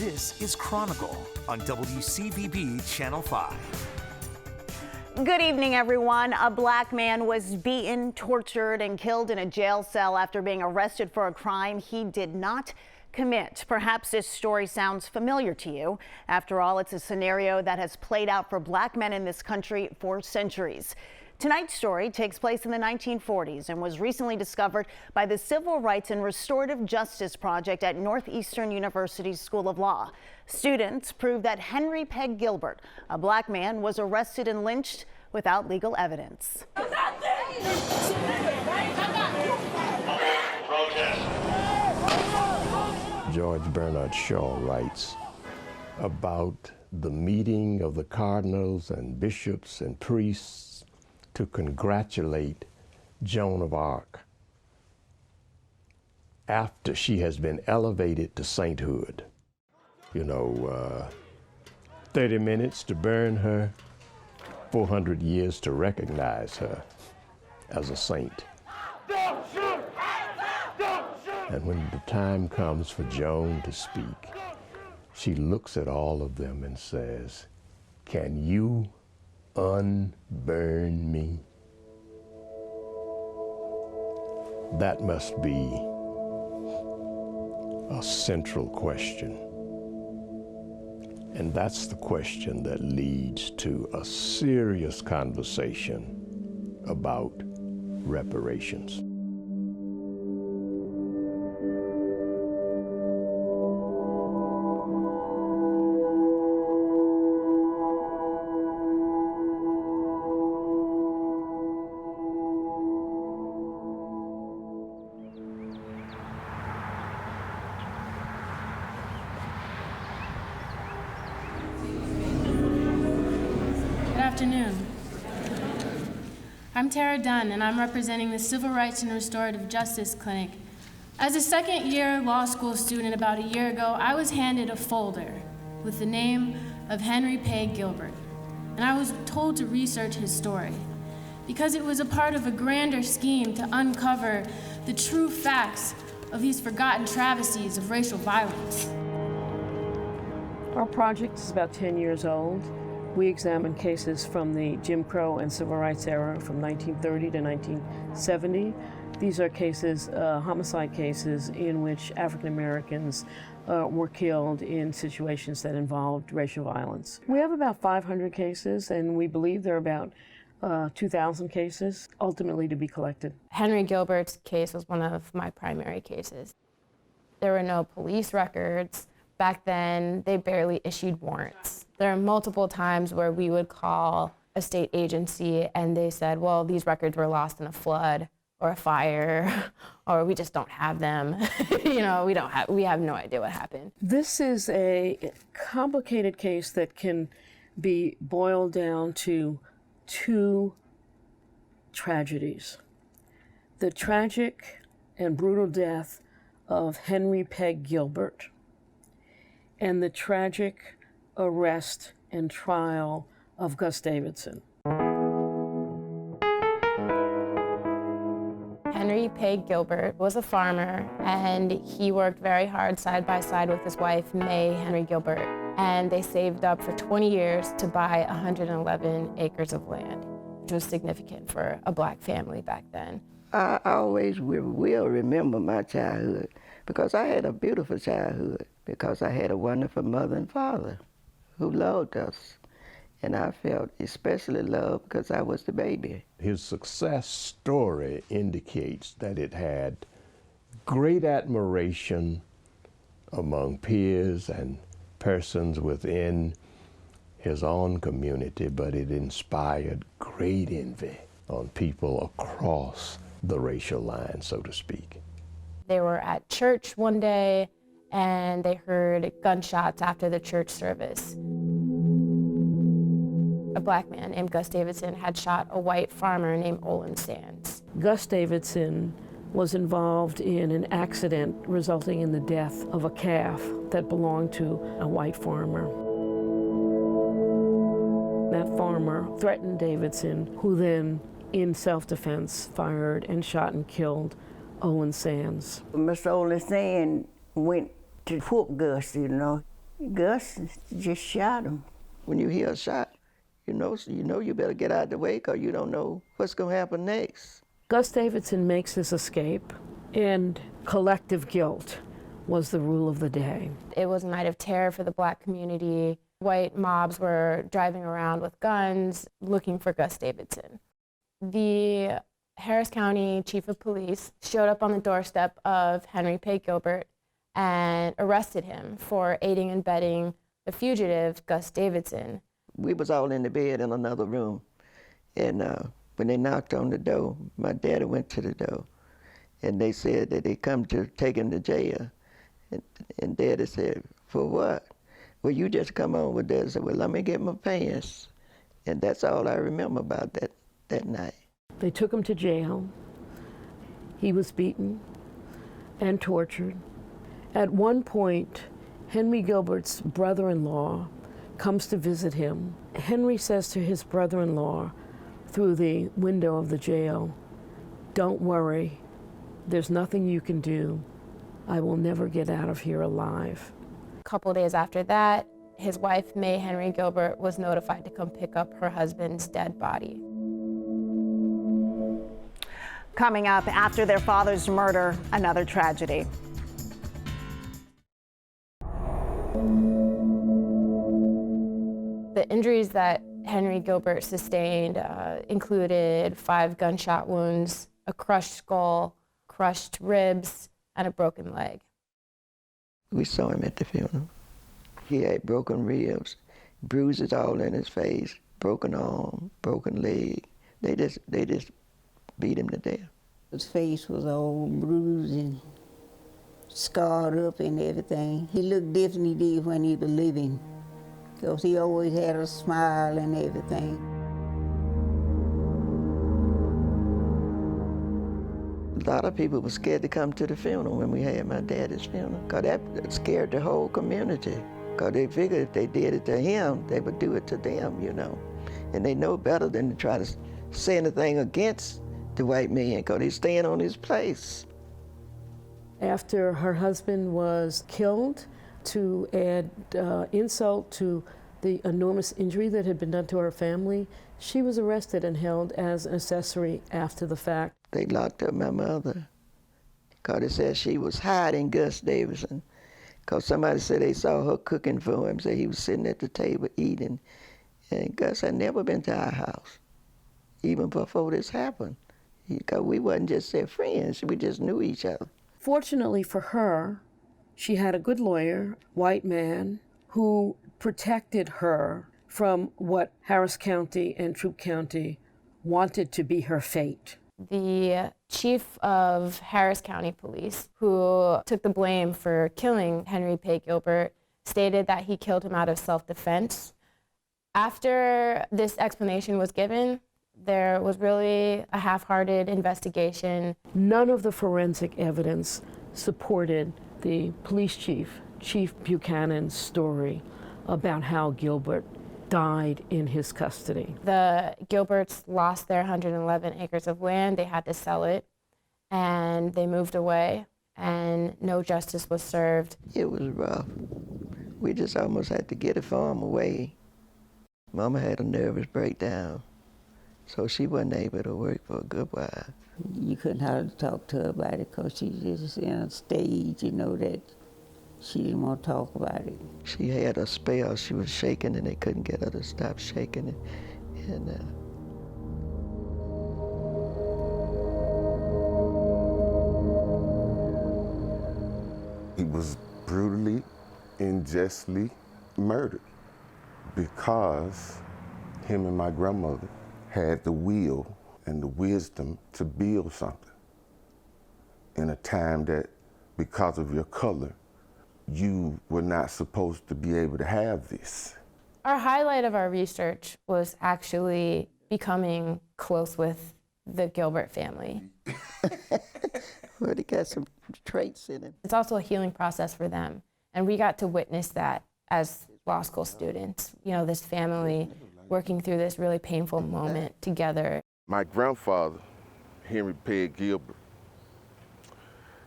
This is Chronicle on WCVB Channel 5. Good evening, everyone. A black man was beaten, tortured, and killed in a jail cell after being arrested for a crime he did not commit. Perhaps this story sounds familiar to you. After all, it's a scenario that has played out for black men in this country for centuries. Tonight's story takes place in the 1940s and was recently discovered by the Civil Rights and Restorative Justice Project at Northeastern University School of Law. Students proved that Henry Peg Gilbert, a black man, was arrested and lynched without legal evidence. George Bernard Shaw writes about the meeting of the cardinals and bishops and priests to congratulate Joan of Arc after she has been elevated to sainthood. 30 minutes to burn her, 400 years to recognize her as a saint. And when the time comes for Joan to speak, she looks at all of them and says, "Can you unburn me?" That must be a central question. And that's the question that leads to a serious conversation about reparations. Afternoon. I'm Tara Dunn, and I'm representing the Civil Rights and Restorative Justice Clinic. As a second-year law school student about a year ago, I was handed a folder with the name of Henry Peg Gilbert, and I was told to research his story because it was a part of a grander scheme to uncover the true facts of these forgotten travesties of racial violence. Our project is about 10 years old. We examine cases from the Jim Crow and Civil Rights era from 1930 to 1970. These are cases, homicide cases, in which African Americans were killed in situations that involved racial violence. We have about 500 cases, and we believe there are about 2,000 cases ultimately to be collected. Henry Gilbert's case was one of my primary cases. There were no police records. Back then, they barely issued warrants. There are multiple times where we would call a state agency and they said, well, these records were lost in a flood or a fire, or we just don't have them. We have no idea what happened. This is a complicated case that can be boiled down to two tragedies. The tragic and brutal death of Henry Peg Gilbert, and the tragic arrest and trial of Gus Davidson. Henry Peg Gilbert was a farmer, and he worked very hard side by side with his wife, May Henry Gilbert, and they saved up for 20 years to buy 111 acres of land, which was significant for a black family back then. I always will remember my childhood because I had a beautiful childhood, because I had a wonderful mother and father who loved us. And I felt especially loved because I was the baby. His success story indicates that it had great admiration among peers and persons within his own community, but it inspired great envy on people across the racial line, so to speak. They were at church one day and they heard gunshots after the church service. A black man named Gus Davidson had shot a white farmer named Olin Sands. Gus Davidson was involved in an accident resulting in the death of a calf that belonged to a white farmer. That farmer threatened Davidson, who then, in self-defense, fired and shot and killed Olin Sands. Mr. Olin Sands went to whoop Gus, Gus just shot him. When you hear a shot, you know you better get out of the way because you don't know what's going to happen next. Gus Davidson makes his escape, and collective guilt was the rule of the day. It was a night of terror for the Black community. White mobs were driving around with guns looking for Gus Davidson. The Harris County Chief of Police showed up on the doorstep of Henry Pay Gilbert and arrested him for aiding and abetting the fugitive Gus Davidson. We was all in the bed in another room, and when they knocked on the door, my daddy went to the door, and they said that they come to take him to jail, and Daddy said, "For what?" "Well, you just come on with that." I said, "Well, let me get my pants," and that's all I remember about that night. They took him to jail. He was beaten and tortured. At one point, Henry Gilbert's brother-in-law comes to visit him. Henry says to his brother-in-law through the window of the jail, "Don't worry, there's nothing you can do. I will never get out of here alive." A couple days after that, his wife, May Henry Gilbert, was notified to come pick up her husband's dead body. Coming up after their father's murder, another tragedy. The injuries that Henry Gilbert sustained included 5 gunshot wounds, a crushed skull, crushed ribs, and a broken leg. We saw him at the funeral. He had broken ribs, bruises all in his face, broken arm, broken leg. They just beat him to death. His face was all bruised and scarred up and everything. He looked different he did when he was living, because he always had a smile and everything. A lot of people were scared to come to the funeral when we had my daddy's funeral, because that scared the whole community, because they figured if they did it to him, they would do it to them, you know. And they know better than to try to say anything against the white man, because he's staying on his place. After her husband was killed, to add insult to the enormous injury that had been done to her family, she was arrested and held as an accessory after the fact. They locked up my mother, because they said she was hiding Gus Davidson, because somebody said they saw her cooking for him, said he was sitting at the table eating, and Gus had never been to our house, even before this happened, because we wasn't just their friends, we just knew each other. Fortunately for her, she had a good lawyer, white man, who protected her from what Harris County and Troup County wanted to be her fate. The chief of Harris County Police, who took the blame for killing Henry Pay Gilbert, stated that he killed him out of self-defense. After this explanation was given, there was really a half-hearted investigation. None of the forensic evidence supported the police chief, Chief Buchanan's story about how Gilbert died in his custody. The Gilberts lost their 111 acres of land. They had to sell it, and they moved away, and no justice was served. It was rough. We just almost had to get the farm away. Mama had a nervous breakdown, so she wasn't able to work for a good while. You couldn't hardly talk to her about it, because she was just in a stage, you know, that she didn't want to talk about it. She had a spell. She was shaking, and they couldn't get her to stop shaking it. And he was brutally, unjustly murdered because him and my grandmother had the will and the wisdom to build something in a time that, because of your color, you were not supposed to be able to have this. Our highlight of our research was actually becoming close with the Gilbert family. well, they got some traits in him. It's also a healing process for them, and we got to witness that as law school students. You know, this family working through this really painful moment together. My grandfather, Henry Pay Gilbert,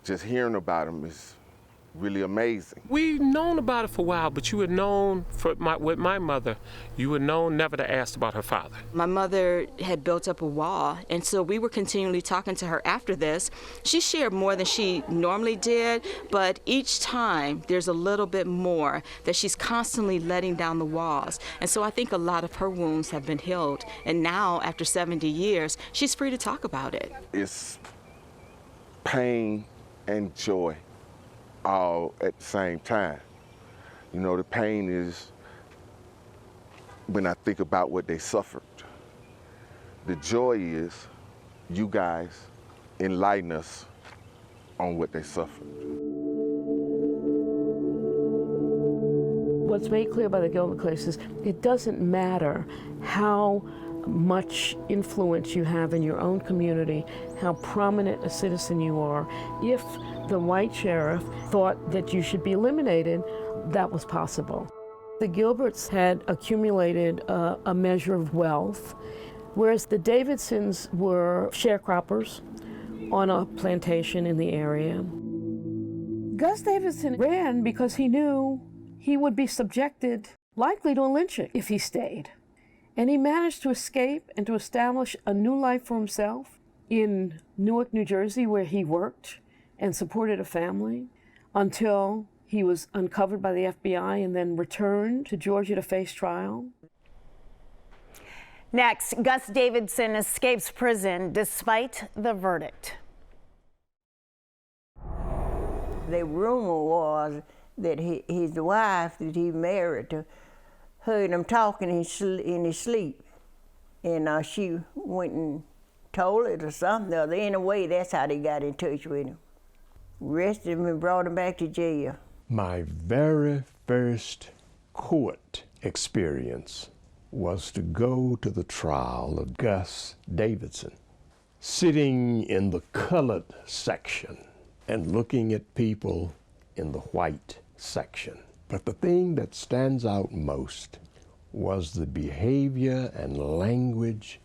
just hearing about him is really amazing. We've known about it for a while, but you had known with my mother, you had known never to ask about her father. My mother had built up a wall, and so we were continually talking to her after this. She shared more than she normally did, but each time there's a little bit more that she's constantly letting down the walls. And so I think a lot of her wounds have been healed. And now, after 70 years, she's free to talk about it. It's pain and joy all at the same time. You know, the pain is when I think about what they suffered. The joy is you guys enlighten us on what they suffered. What's made clear by the Gilbert case is it doesn't matter how much influence you have in your own community, how prominent a citizen you are. If the white sheriff thought that you should be eliminated, that was possible. The Gilberts had accumulated a measure of wealth, whereas the Davidsons were sharecroppers on a plantation in the area. Gus Davidson ran because he knew he would be subjected likely to a lynching if he stayed. And he managed to escape and to establish a new life for himself in Newark, New Jersey, where he worked and supported a family until he was uncovered by the FBI and then returned to Georgia to face trial. Next, Gus Davidson escapes prison despite the verdict. The rumor was that his wife that he married to heard him talking in his sleep, and she went and told it or something or other. Anyway, that's how they got in touch with him. Arrested him and brought him back to jail. My very first court experience was to go to the trial of Gus Davidson, sitting in the colored section and looking at people in the white section. But the thing that stands out most was the behavior and language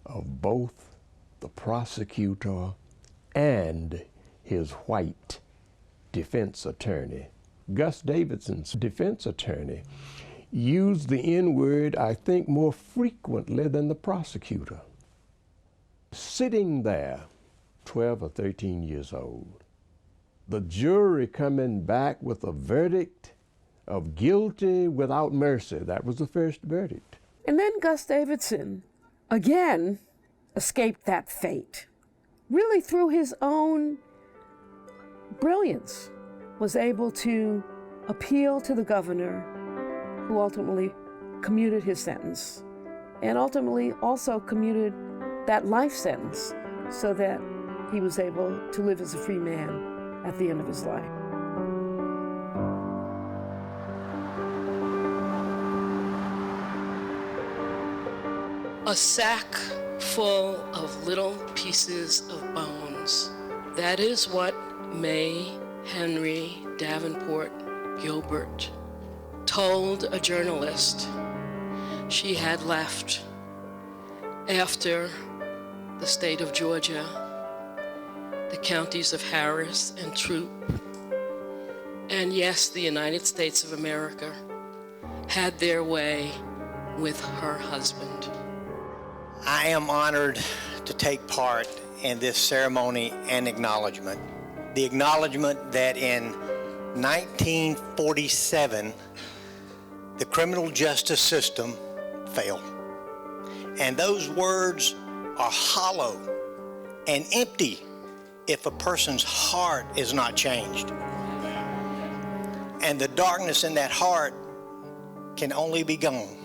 of both the prosecutor and his white defense attorney. Gus Davidson's defense attorney used the N-word, I think, more frequently than the prosecutor. Sitting there, 12 or 13 years old, the jury coming back with a verdict of guilty without mercy. That was the first verdict. And then Gus Davidson, again, escaped that fate. Really through his own brilliance, was able to appeal to the governor, who ultimately commuted his sentence, and ultimately also commuted that life sentence so that he was able to live as a free man at the end of his life. A sack full of little pieces of bones. That is what May Henry Davenport Gilbert told a journalist she had left after the state of Georgia, the counties of Harris and Troup, and yes, the United States of America had their way with her husband. I am honored to take part in this ceremony and acknowledgement. The acknowledgement that in 1947, the criminal justice system failed. And those words are hollow and empty if a person's heart is not changed. And the darkness in that heart can only be gone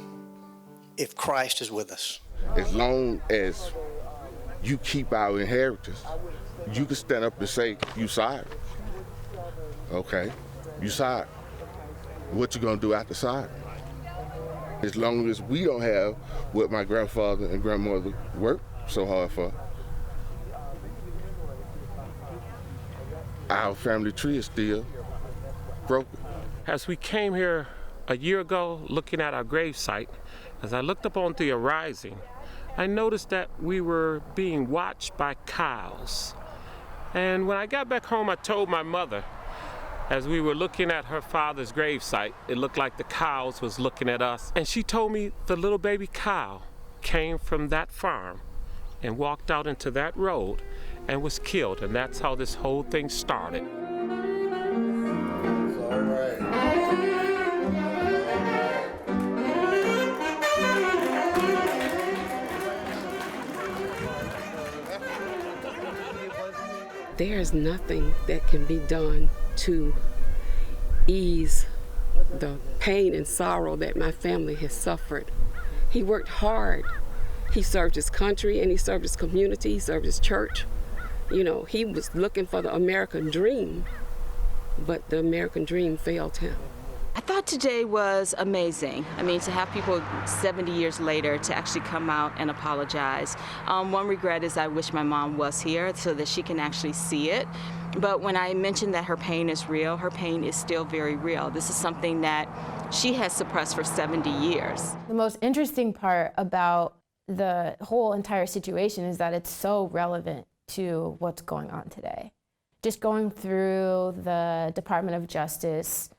if Christ is with us. As long as you keep our inheritance, you can stand up and say, you sorry. Okay, you sorry. What you gonna do after sorry? As long as we don't have what my grandfather and grandmother worked so hard for, our family tree is still broken. As we came here a year ago looking at our gravesite, as I looked up onto the horizon, I noticed that we were being watched by cows. And when I got back home, I told my mother, As we were looking at her father's gravesite, it looked like the cows was looking at us. And she told me the little baby cow came from that farm and walked out into that road and was killed. And that's how this whole thing started. All right. There's nothing that can be done to ease the pain and sorrow that my family has suffered. He worked hard. He served his country and he served his community, he served his church. You know, he was looking for the American dream, but the American dream failed him. I thought today was amazing. I mean, to have people 70 years later to actually come out and apologize. One regret is I wish my mom was here so that she can actually see it. But when I mentioned that her pain is real, her pain is still very real. This is something that she has suppressed for 70 years. The most interesting part about the whole entire situation is that it's so relevant to what's going on today. Just going through the Department of Justice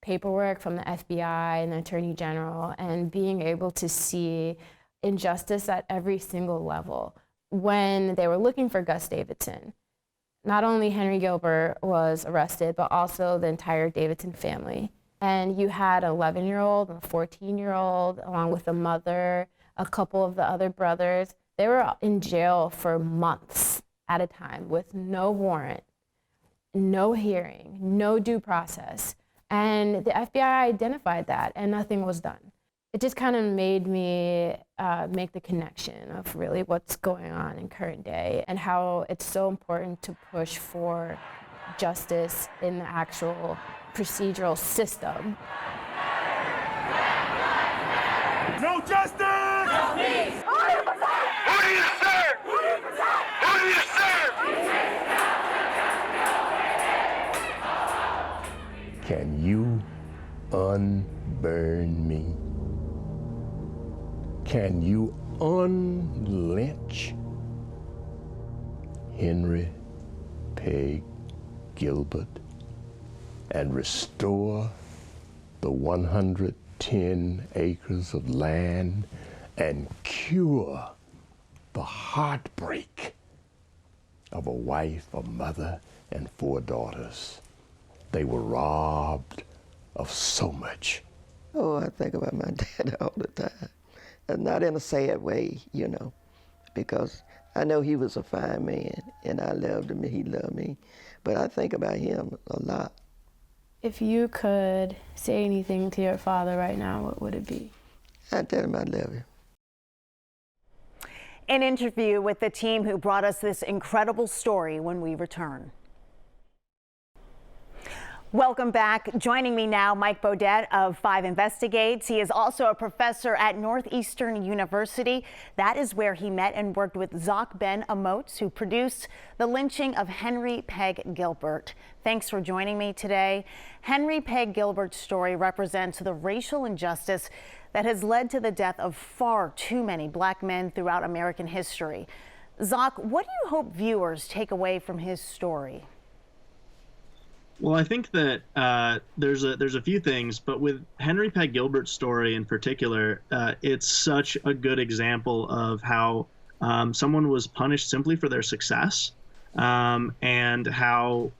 paperwork from the FBI and the Attorney General and being able to see injustice at every single level. When they were looking for Gus Davidson, not only Henry Gilbert was arrested, but also the entire Davidson family. And you had an 11-year-old and a 14-year-old, along with the mother, a couple of the other brothers. They were in jail for months at a time with no warrant, no hearing, no due process. And the FBI identified that and nothing was done. It just kind of made me make the connection of really what's going on in current day and how it's so important to push for justice in the actual procedural system. No justice! No peace! Who do you protect? Who do you serve? Who do you protect? Who do you serve? Can you unburn me? Can you unlynch Henry Peg Gilbert and restore the 110 acres of land and cure the heartbreak of a wife, a mother, and 4 daughters? They were robbed of so much. Oh, I think about my dad all the time. And not in a sad way, you know, because I know he was a fine man and I loved him and he loved me. But I think about him a lot. If you could say anything to your father right now, what would it be? I'd tell him I love him. An interview with the team who brought us this incredible story when we return. Welcome back. Joining me now, Mike Bodette of 5 Investigates. He is also a professor at Northeastern University. That is where he met and worked with Zach Ben Amotz, who produced The Lynching of Henry Peg Gilbert. Thanks for joining me today. Henry Peg Gilbert's story represents the racial injustice that has led to the death of far too many Black men throughout American history. Zach, what do you hope viewers take away from his story? Well, I think that there's a few things, but with Henry Peg Gilbert's story in particular, it's such a good example of how someone was punished simply for their success, and how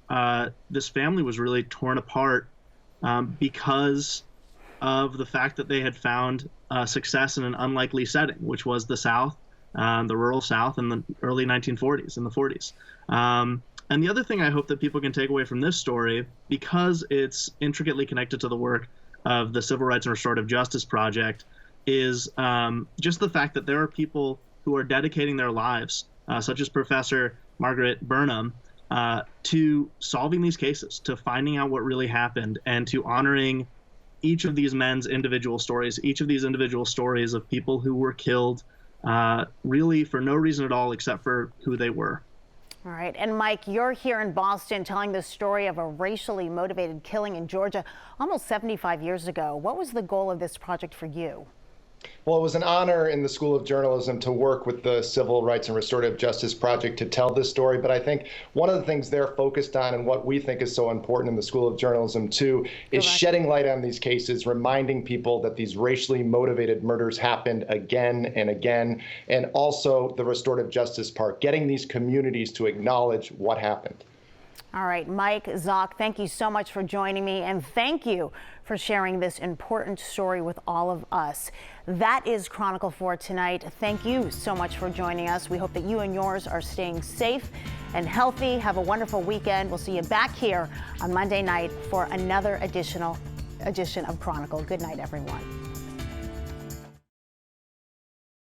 this family was really torn apart because of the fact that they had found success in an unlikely setting, which was the South, the rural South in the early 1940s, in the 40s. And the other thing I hope that people can take away from this story, because it's intricately connected to the work of the Civil Rights and Restorative Justice Project, is just the fact that there are people who are dedicating their lives, such as Professor Margaret Burnham, to solving these cases, to finding out what really happened, and to honoring each of these men's individual stories, each of these individual stories of people who were killed really for no reason at all except for who they were. All right. And Mike, you're here in Boston telling the story of a racially motivated killing in Georgia almost 75 years ago. What was the goal of this project for you? Well, it was an honor in the School of Journalism to work with the Civil Rights and Restorative Justice Project to tell this story. But I think one of the things they're focused on, and what we think is so important in the School of Journalism too, is shedding light on these cases, reminding people that these racially motivated murders happened again and again, and also the restorative justice part, getting these communities to acknowledge what happened. All right, Mike, Zoc, thank you so much for joining me, and thank you for sharing this important story with all of us. That is Chronicle for tonight. Thank you so much for joining us. We hope that you and yours are staying safe and healthy. Have a wonderful weekend. We'll see you back here on Monday night for another edition of Chronicle. Good night, everyone.